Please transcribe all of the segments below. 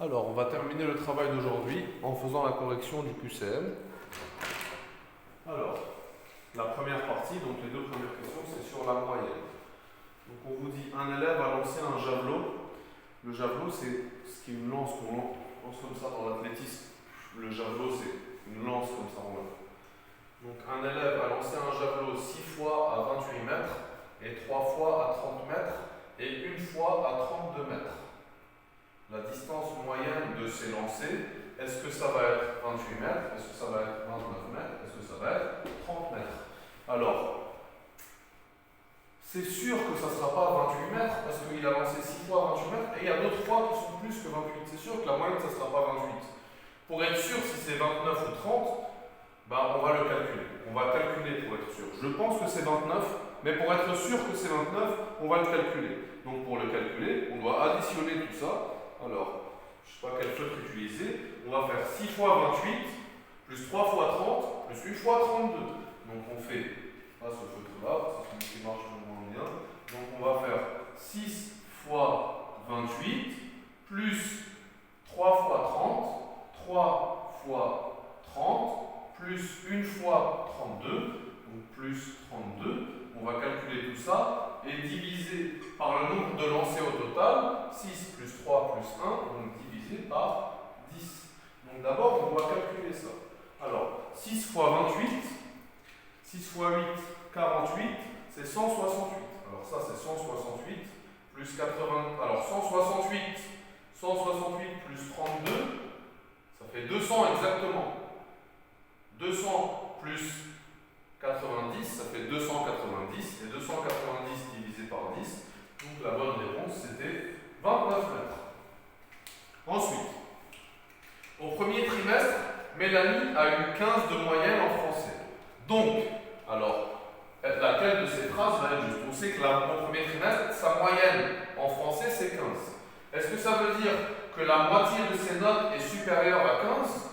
Alors, on va terminer le travail d'aujourd'hui en faisant la correction du QCM. Alors, la première partie, donc les deux premières questions, c'est sur la moyenne. Donc, on vous dit un élève a lancé un javelot. Le javelot, c'est ce qui est une lance qu'on lance comme ça dans l'athlétisme. Le javelot, c'est une lance comme ça en l'air. Donc, un élève a lancé un javelot 6 fois à 28 mètres, et 3 fois à 30 mètres, et une fois à 32 mètres. La distance moyenne de ces lancers, est-ce que ça va être 28 mètres? Est-ce que ça va être 29 mètres? Est-ce que ça va être 30 mètres? Alors, c'est sûr que ça ne sera pas 28 mètres parce qu'il a lancé 6 fois 28 mètres et il y a d'autres fois qui sont plus que 28. C'est sûr que la moyenne, ça ne sera pas 28. Pour être sûr si c'est 29 ou 30, ben, on va le calculer. On va calculer pour être sûr. Je pense que c'est 29, mais pour être sûr que c'est 29, on va le calculer. Donc pour le calculer, on doit additionner tout ça. Alors, je ne sais pas quel feutre utiliser. On va faire 6 fois 28, plus 3 fois 30, plus 1 fois 32. Donc on fait, ce feutre-là, c'est celui qui marche le moins bien. Donc on va faire 6 fois 28, plus 3 fois 30, 3 fois 30, plus 1 fois 32, donc plus 32. On va calculer tout ça et diviser par le nombre de lancers au total, 6 plus 3 plus 1, donc divisé par 10. Donc d'abord, on doit calculer ça. Alors, 6 fois 28, 6 fois 8, 48, c'est 168. Alors ça, c'est 168 plus 80. Alors 168 plus 32, ça fait 200 exactement. 200 plus 90, ça fait 290, et 290 divisé par 10, donc la bonne réponse c'était 29 mètres. Ensuite, au premier trimestre, Mélanie a eu 15 de moyenne en français. Donc, alors, laquelle de ces phrases va être juste? On sait que au premier trimestre, sa moyenne en français c'est 15. Est-ce que ça veut dire que la moitié de ses notes est supérieure à 15?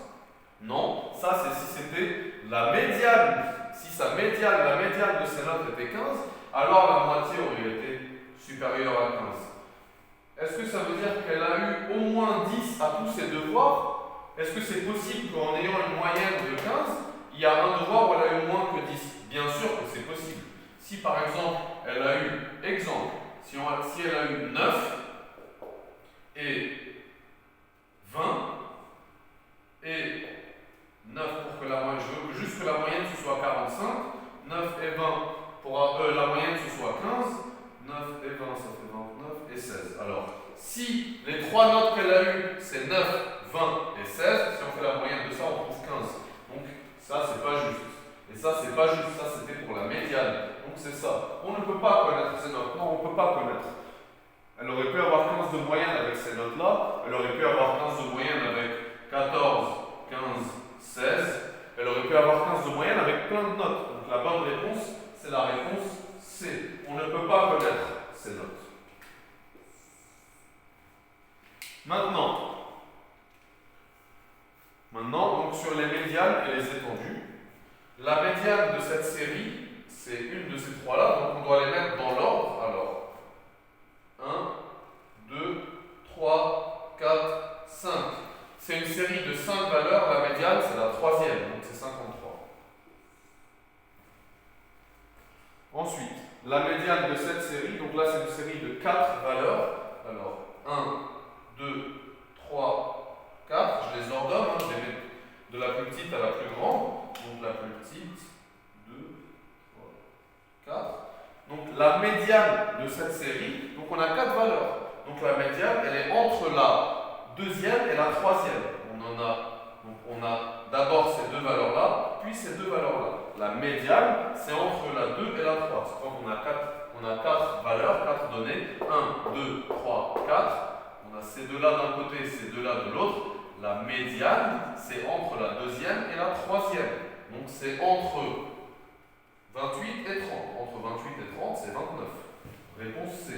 Non, ça c'est si c'était la médiane. Si la médiane de ses notes était 15, alors la moitié aurait été supérieure à 15. Est-ce que ça veut dire qu'elle a eu au moins 10 à tous ses devoirs? Est-ce que c'est possible qu'en ayant une moyenne de 15, il y a un devoir où elle a eu moins que 10? Bien sûr que c'est possible. Si par exemple, elle a eu, si elle a eu 9 et 20 et 9 pour que la moyenne, je veux juste que la moyenne ce soit 45, 9 et 20 pour la moyenne ce soit 15, 9 et 20 ça fait 29 et 16. Alors, si les trois notes qu'elle a eues c'est 9, 20 et 16, si on fait la moyenne de ça on trouve 15. Donc ça c'est pas juste. Et ça c'est pas juste, ça c'était pour la médiane. Donc c'est ça. On ne peut pas connaître ces notes. Non, on ne peut pas connaître. Elle aurait pu avoir 15 de moyenne avec ces notes-là. Elle aurait pu avoir 15 de moyenne avec 14, 15, 16. Elle aurait pu avoir 15 de moyenne avec plein de notes. Donc la bonne réponse, c'est la réponse C. On ne peut pas connaître ces notes. Maintenant, donc sur les médianes et les étendues, la médiane de cette série, c'est une de ces trois-là, donc on doit les mettre dans l'ordre. Alors, 1, 2, 3, 4, 5. C'est une série de 5 valeurs, la médiane c'est la troisième, donc c'est 53. Ensuite, la médiane de cette série, donc là c'est une série de 4 valeurs. Alors, 1, 2, 3, 4, je les ordonne, je les mets de la plus petite à la plus grande. Donc la plus petite, 2, 3, 4. Donc la médiane de cette série, donc on a 4 valeurs. Donc la médiane, elle est entre la deuxième et la troisième. On a d'abord ces deux valeurs-là, puis ces deux valeurs-là. La médiane, c'est entre la 2 et la 3. C'est quand on a 4 valeurs, 4 données. 1, 2, 3, 4. On a ces deux-là d'un côté, ces deux-là de l'autre. La médiane, c'est entre la deuxième et la troisième. Donc c'est entre 28 et 30. Entre 28 et 30, c'est 29. Réponse C.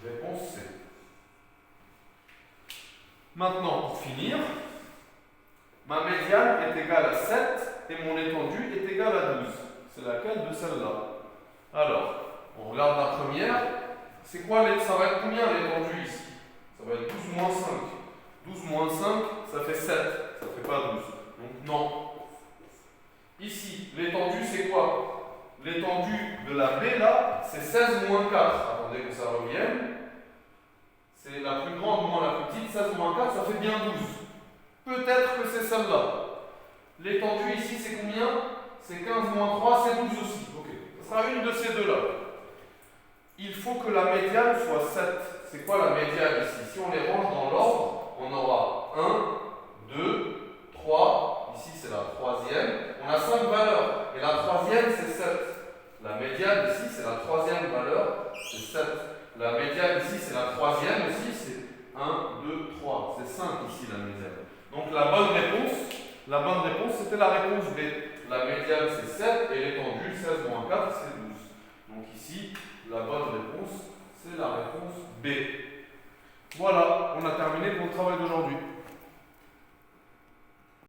Réponse C. Maintenant, pour finir, ma médiane est égale à 7 et mon étendue est égale à 12. C'est laquelle de celles-là? Alors, on regarde la première. c'est quoi ça va être combien l'étendue ici? Ça va être 12 moins 5. 12 moins 5, ça fait 7. Ça ne fait pas 12. Donc non. Ici, l'étendue, c'est quoi? L'étendue de la B, là, c'est 16 moins 4. Attendez que ça revienne. C'est la plus grande moins la plus petite. 16 moins 4, ça fait bien 12. Peut-être que c'est celle-là. L'étendue ici, c'est combien? C'est 15 moins 3, c'est 12 aussi. Ok. Ce sera une de ces deux-là. Il faut que la médiane soit 7. C'est quoi la médiane ici? Si on les range dans l'ordre, on aura 1, 2, 3. Ici, c'est la troisième. On a 5 valeurs. Et la troisième, c'est 7. La médiane ici, c'est la troisième valeur. C'est 7. La médiane ici, c'est la troisième aussi. C'est 1, 2, 3. C'est 5 ici, la médiane. Donc, la bonne réponse, c'était la réponse B. La médiane, c'est 7. Et l'étendue, 16 moins 4, c'est 12. Donc, ici, la bonne réponse, c'est la réponse B. Voilà, on a terminé pour le travail d'aujourd'hui.